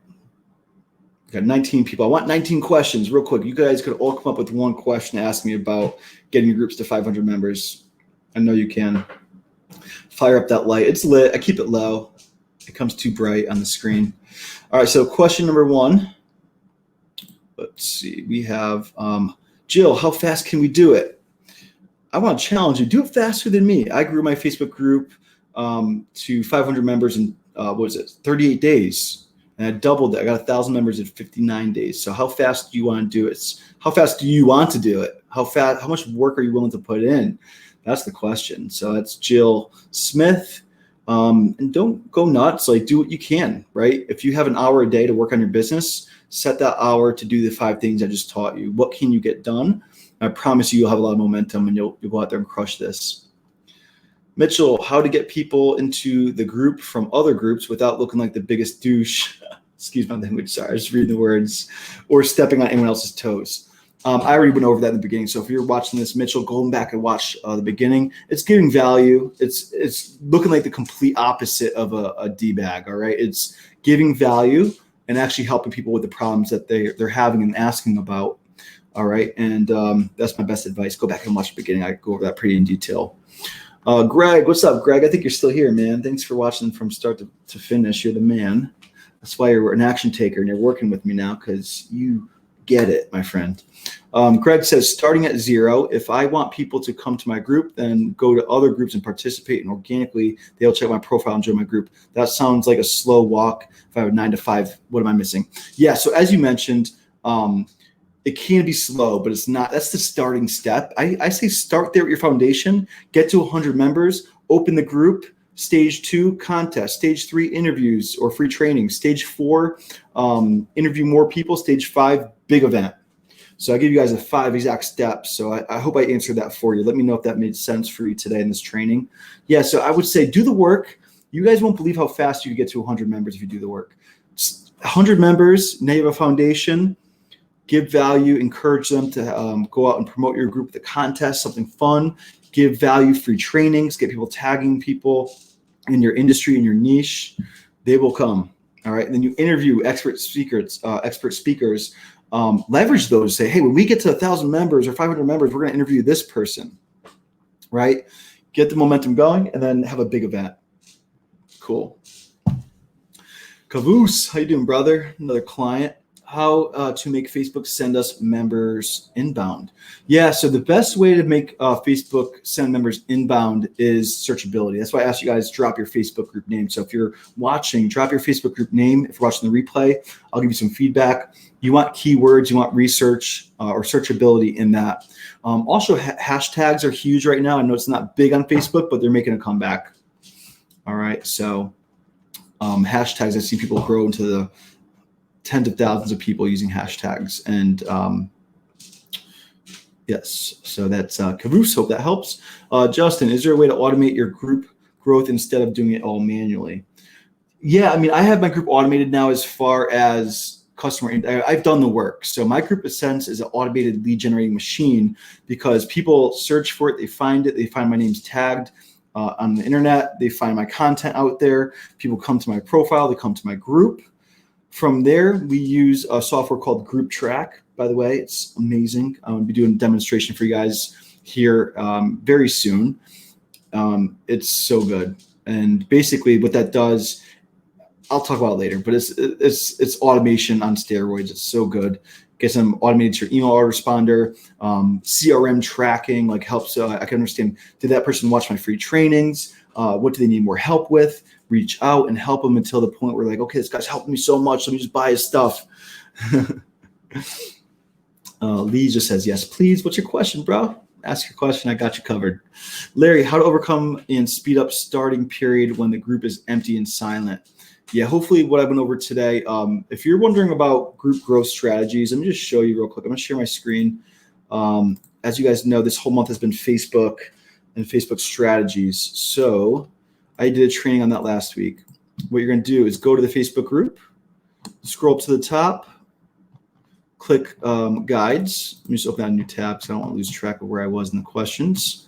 Got 19 people. I want 19 questions real quick. You guys could all come up with one question to ask me about getting your groups to 500 members. I know you can. Fire up that light. It's lit. I keep it low. It comes too bright on the screen. All right, so question number 1. Let's see. We have Jill, how fast can we do it? I want to challenge you. Do it faster than me. I grew my Facebook group to 500 members in, 38 days. And I doubled it. I got 1,000 members in 59 days. So how fast do you want to do it? How fast do you want to do it? How much work are you willing to put in? That's the question. So that's Jill Smith. And don't go nuts. Like, do what you can, right? If you have an hour a day to work on your business, set that hour to do the 5 things I just taught you. What can you get done? I promise you, you'll have a lot of momentum and you'll go out there and crush this. Mitchell, how to get people into the group from other groups without looking like the biggest douche. Excuse my language, sorry, I was reading the words. Or stepping on anyone else's toes. I already went over that in the beginning. So if you're watching this, Mitchell, go back and watch the beginning. It's giving value. It's looking like the complete opposite of a D-bag, all right? It's giving value and actually helping people with the problems that they're having and asking about, all right? And that's my best advice. Go back and watch the beginning. I go over that pretty in detail. Greg, what's up, Greg? I think you're still here, man. Thanks for watching from start to finish. You're the man. That's why you're an action taker and you're working with me now because you get it, my friend. Greg says, starting at 0, if I want people to come to my group, then go to other groups and participate, and organically they'll check my profile and join my group. That sounds like a slow walk. If I have a 9 to 5, what am I missing? Yeah, so as you mentioned, it can be slow, but it's not. That's the starting step. I say start there with your foundation, get to 100 members, open the group. Stage 2, contest. Stage 3, interviews or free training. Stage 4, interview more people. Stage 5, big event. So I give you guys the 5 exact steps. So I hope I answered that for you. Let me know if that made sense for you today in this training. Yeah, so I would say do the work. You guys won't believe how fast you get to 100 members if you do the work. 100 members, now you have a foundation. Give value, encourage them to go out and promote your group with a contest, something fun. Give value, free trainings, get people tagging people in your industry, in your niche. They will come. All right. And then you interview expert speakers, leverage those. Say, hey, when we get to 1,000 members or 500 members, we're going to interview this person. Right. Get the momentum going and then have a big event. Cool. Caboose, how you doing, brother? Another client. How to make Facebook send us members inbound. Yeah, so the best way to make Facebook send members inbound is searchability. That's why I asked you guys to drop your Facebook group name. So if you're watching, drop your Facebook group name. If you're watching the replay, I'll give you some feedback. You want keywords, you want research or searchability in that. Also, hashtags are huge right now. I know it's not big on Facebook, but they're making a comeback. All right, so hashtags, I see people grow into the tens of thousands of people using hashtags. And yes, so that's Caboose. Hope that helps. Justin, is there a way to automate your group growth instead of doing it all manually? Yeah, I mean, I have my group automated now as far as customer. I've done the work. So my group Ascends is an automated lead generating machine because people search for it. They find it. They find my name's tagged on the internet. They find my content out there. People come to my profile. They come to my group. From there, we use a software called Group Track. By the way, it's amazing. I'm going to be doing a demonstration for you guys here very soon. It's so good. And basically what that does, I'll talk about it later, but it's automation on steroids. It's so good. Gets them automated to your email autoresponder, CRM tracking, like helps. I can understand, did that person watch my free trainings? What do they need more help with? Reach out and help them until the point where like, okay, this guy's helping me so much. Let me just buy his stuff. Lee just says, yes, please. What's your question, bro? Ask your question. I got you covered. Larry, how to overcome and speed up starting period when the group is empty and silent. Yeah, hopefully what I went over today. If you're wondering about group growth strategies, let me just show you real quick. I'm going to share my screen. As you guys know, this whole month has been Facebook and Facebook strategies. So I did a training on that last week. What you're going to do is go to the Facebook group, scroll up to the top, click guides. Let me just open that new tab because I don't want to lose track of where I was in the questions.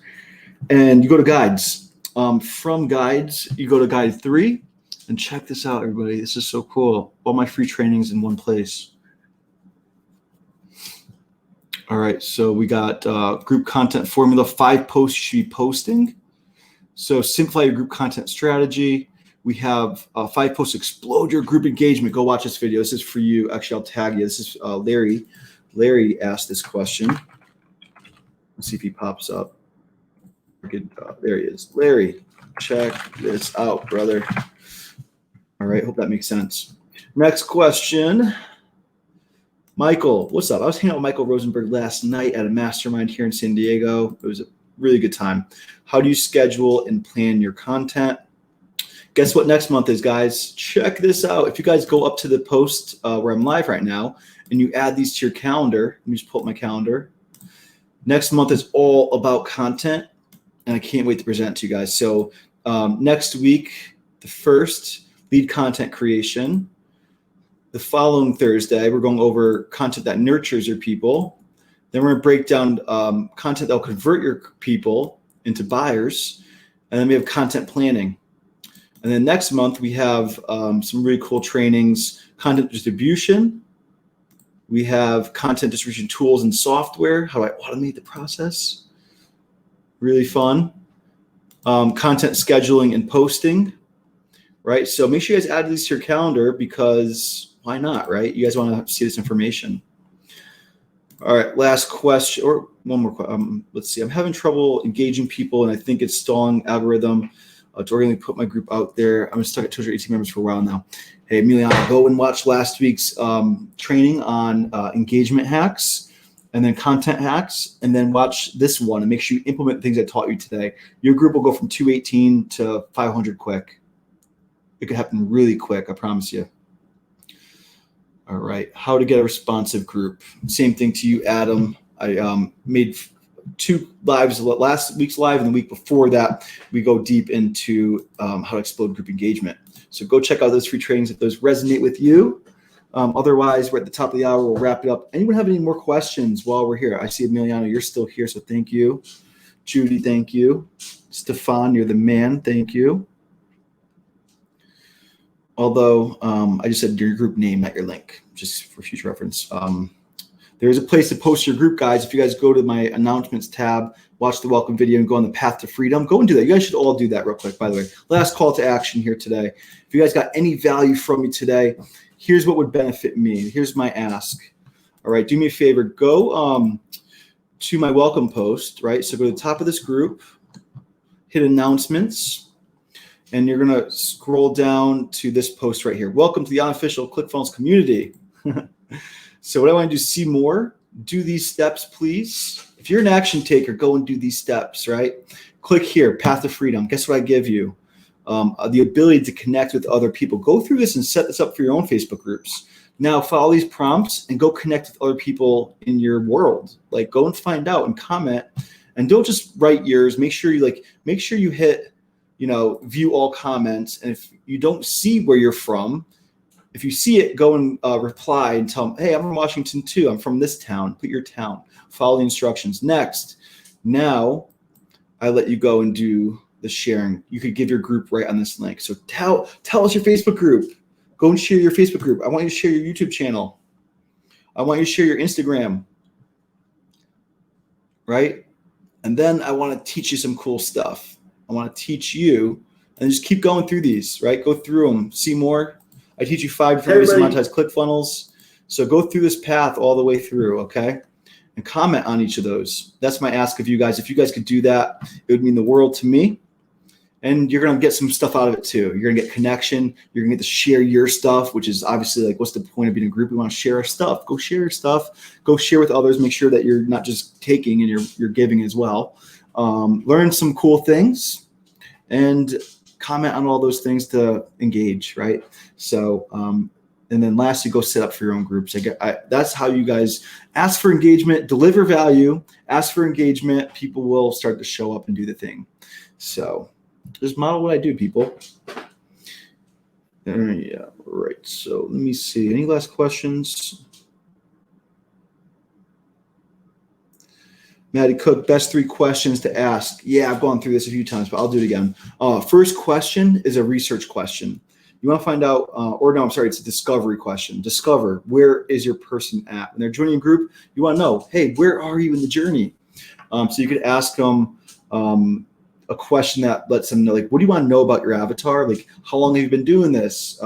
And you go to guides. From guides, you go to guide 3. And check this out, everybody. This is so cool. All my free trainings in one place. All right, so we got group content formula, 5 posts you should be posting. So simplify your group content strategy. We have 5 posts, explode your group engagement. Go watch this video. This is for you. Actually, I'll tag you. This is Larry. Larry asked this question. Let's see if he pops up. There he is. Larry, check this out, brother. All right, hope that makes sense. Next question. Michael, what's up? I was hanging out with Michael Rosenberg last night at a mastermind here in San Diego. It was a really good time. How do you schedule and plan your content? Guess what next month is, guys? Check this out. If you guys go up to the post where I'm live right now and you add these to your calendar, let me just pull up my calendar. Next month is all about content, and I can't wait to present to you guys. So next week, the 1st, lead content creation. The following Thursday, we're going over content that nurtures your people. Then we're going to break down content that will convert your people into buyers. And then we have content planning. And then next month, we have some really cool trainings, content distribution. We have content distribution tools and software. How do I automate the process? Really fun. Content scheduling and posting, right? So make sure you guys add these to your calendar because why not, right? You guys want to see this information. All right, last question, or one more question. Let's see. I'm having trouble engaging people, and I think it's stalling algorithm to organically put my group out there. I'm stuck at 218 members for a while now. Hey, Emiliano, go and watch last week's training on engagement hacks and then content hacks, and then watch this one and make sure you implement things I taught you today. Your group will go from 218 to 500 quick. It could happen really quick, I promise you. All right, how to get a responsive group. Same thing to you, Adam. I made 2 lives, last week's live and the week before that, we go deep into how to explode group engagement. So go check out those free trainings if those resonate with you. Otherwise, we're at the top of the hour. We'll wrap it up. Anyone have any more questions while we're here? I see Emiliano, you're still here, so thank you. Judy, thank you. Stefan, you're the man. Thank you. Although I just said your group name, not your link, just for future reference. There's a place to post your group, guys. If you guys go to my announcements tab, watch the welcome video, and go on the path to freedom, go and do that. You guys should all do that real quick, by the way. Last call to action here today. If you guys got any value from me today, here's what would benefit me. Here's my ask. All right, do me a favor. Go to my welcome post, right? So go to the top of this group, hit announcements, and you're going to scroll down to this post right here. Welcome to the unofficial ClickFunnels community. So what I want to do is see more. Do these steps, please. If you're an action taker, go and do these steps, right? Click here, Path to Freedom. Guess what I give you? The ability to connect with other people. Go through this and set this up for your own Facebook groups. Now follow these prompts and go connect with other people in your world. Like go and find out and comment, and don't just write yours. Make sure you hit, view all comments. And if you don't see where you're from, if you see it, go and reply and tell them, hey, I'm from Washington too. I'm from this town. Put your town. Follow the instructions. Next, now I let you go and do the sharing. You could give your group right on this link. So tell us your Facebook group. Go and share your Facebook group. I want you to share your YouTube channel. I want you to share your Instagram. Right? And then I want to teach you some cool stuff. I want to teach you, and just keep going through these, right? Go through them. See more. I teach you 5 different ways to monetize ClickFunnels. So go through this path all the way through, okay? And comment on each of those. That's my ask of you guys. If you guys could do that, it would mean the world to me. And you're going to get some stuff out of it too. You're going to get connection. You're going to get to share your stuff, which is obviously like, what's the point of being a group? We want to share our stuff. Go share your stuff. Go share with others. Make sure that you're not just taking and you're giving as well. Learn some cool things and comment on all those things to engage, right? So, and then lastly, go set up for your own groups. That's how you guys ask for engagement, deliver value, ask for engagement. People will start to show up and do the thing. So Just model what I do, people. Yeah, right. So let me see. Any last questions? Maddie Cook, best 3 questions to ask. Yeah, I've gone through this a few times, but I'll do it again. First question is a research question. You want to find out, it's a discovery question. Discover, where is your person at? When they're joining a group, you want to know, hey, where are you in the journey? So you could ask them a question that lets them know, like, what do you want to know about your avatar? Like, how long have you been doing this?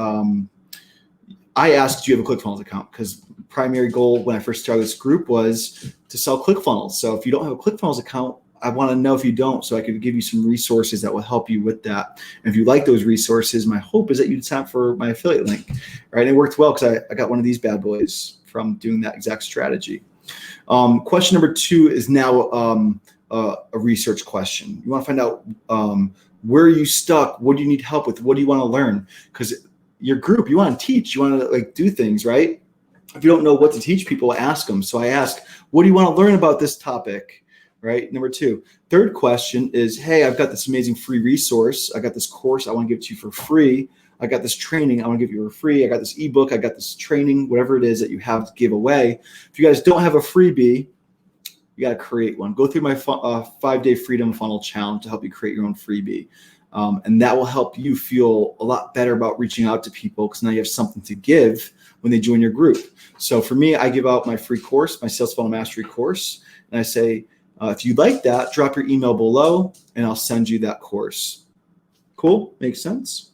I asked, do you have a ClickFunnels account? Because primary goal when I first started this group was to sell ClickFunnels. So if you don't have a ClickFunnels account, I want to know if you don't, so I could give you some resources that will help you with that. And if you like those resources, my hope is that you'd sign up for my affiliate link. Right? And it worked well because I got one of these bad boys from doing that exact strategy. Question number 2 is now a research question. You want to find out where are you stuck? What do you need help with? What do you want to learn? Because your group, you want to teach, you want to like do things, right? If you don't know what to teach people, ask them. So I ask, what do you want to learn about this topic, right? Number 2. Third question is, hey, I've got this amazing free resource. I got this course I want to give to you for free. I got this training I want to give you for free. I got this ebook. I got this training, whatever it is that you have to give away. If you guys don't have a freebie, you got to create one. Go through my 5-day Freedom Funnel Challenge to help you create your own freebie. And that will help you feel a lot better about reaching out to people because now you have something to give when they join your group. So for me, I give out my free course, my Sales Funnel Mastery course. And I say, if you'd like that, drop your email below and I'll send you that course. Cool? Makes sense?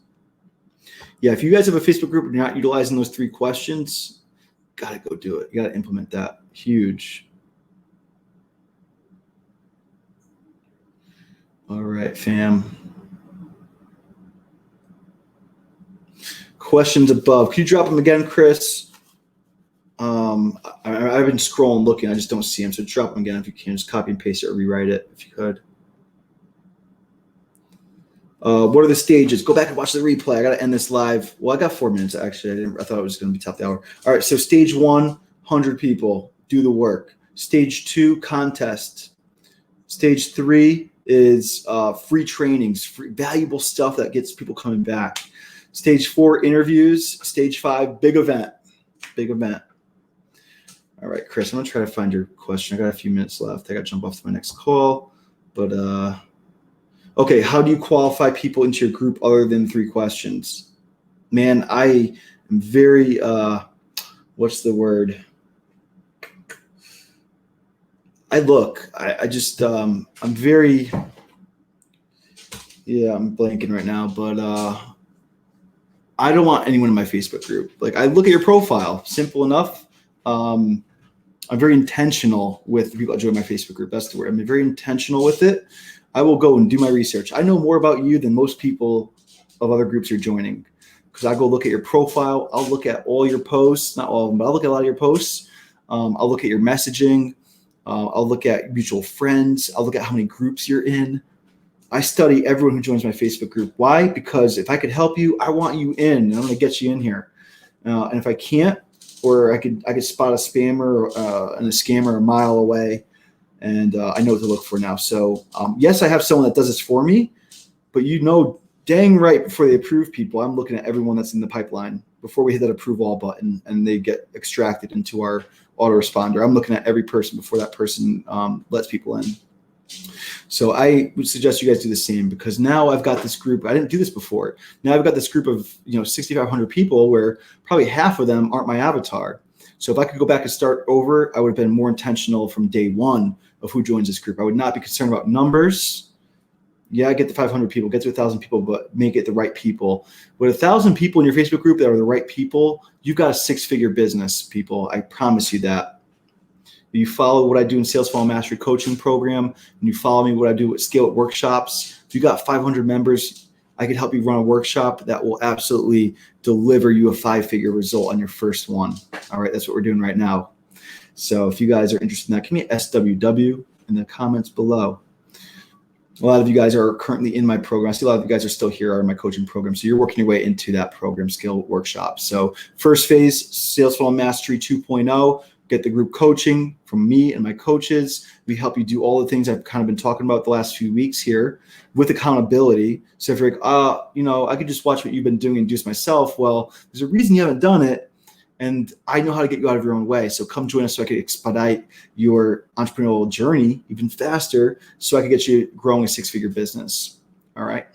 Yeah, if you guys have a Facebook group and you're not utilizing those 3 questions, got to go do it. You got to implement that. Huge. All right, fam. Questions above. Can you drop them again, Chris? I've been scrolling, looking. I just don't see them. So drop them again if you can. Just copy and paste it or rewrite it if you could. What are the stages? Go back and watch the replay. I got to end this live. Well, I got 4 minutes, actually. I thought it was going to be top of the hour. All right, so stage 1, 100 people. Do the work. Stage 2, contest. Stage 3 is free trainings, free valuable stuff that gets people coming back. Stage 4, interviews. Stage 5, big event. Big event. All right, Chris, I'm going to try to find your question. I got a few minutes left. I got to jump off to my next call. But, okay, how do you qualify people into your group other than 3 questions? Man, I am very, what's the word? I just, I'm very, yeah, I'm blanking right now, but I don't want anyone in my Facebook group. Like, I look at your profile, simple enough. I'm very intentional with the people that join my Facebook group. That's the word. I'm very intentional with it. I will go and do my research. I know more about you than most people of other groups you're joining because I go look at your profile. I'll look at all your posts, not all of them, but I'll look at a lot of your posts. I'll look at your messaging. I'll look at mutual friends. I'll look at how many groups you're in. I study everyone who joins my Facebook group. Why? Because if I could help you, I want you in. And I'm going to get you in here. And if I can't, or I could spot a spammer and a scammer a mile away, and I know what to look for now. So yes, I have someone that does this for me, but you know dang right before they approve people, I'm looking at everyone that's in the pipeline before we hit that approve all button and they get extracted into our autoresponder. I'm looking at every person before that person lets people in. So I would suggest you guys do the same because now I've got this group. I didn't do this before. Now I've got this group of 6,500 people where probably half of them aren't my avatar. So if I could go back and start over, I would have been more intentional from day one of who joins this group. I would not be concerned about numbers. Yeah, get to 500 people, get to 1,000 people, but make it the right people. With 1,000 people in your Facebook group that are the right people, you've got a 6-figure business, people. I promise you that. You follow what I do in Sales Funnel Mastery Coaching Program, and you follow me what I do with Scale It Workshops. If you got 500 members, I could help you run a workshop that will absolutely deliver you a 5-figure result on your first one. All right, that's what we're doing right now. So if you guys are interested in that, give me SWW in the comments below. A lot of you guys are currently in my program. I see a lot of you guys are still here are in my coaching program. So you're working your way into that program, Scale It Workshop. So first phase, Sales Funnel Mastery 2.0. get the group coaching from me and my coaches. We help you do all the things I've kind of been talking about the last few weeks here with accountability. So if you're like, I could just watch what you've been doing and do this myself. Well, there's a reason you haven't done it. And I know how to get you out of your own way. So come join us so I can expedite your entrepreneurial journey even faster so I can get you growing a 6-figure business. All right.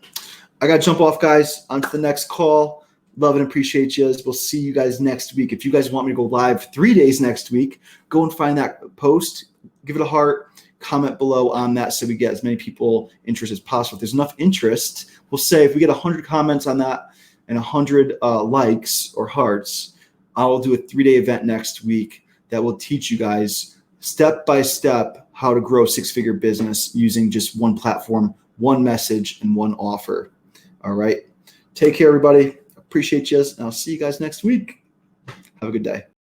I got to jump off, guys. On to the next call. Love and appreciate you. We'll see you guys next week. If you guys want me to go live 3 days next week, go and find that post, give it a heart, comment below on that so we get as many people interested as possible. If there's enough interest, we'll say if we get 100 comments on that and 100 likes or hearts, I will do a 3-day event next week that will teach you guys step by step how to grow a 6-figure business using just one platform, one message, and one offer. All right. Take care, everybody. Appreciate you, and I'll see you guys next week. Have a good day.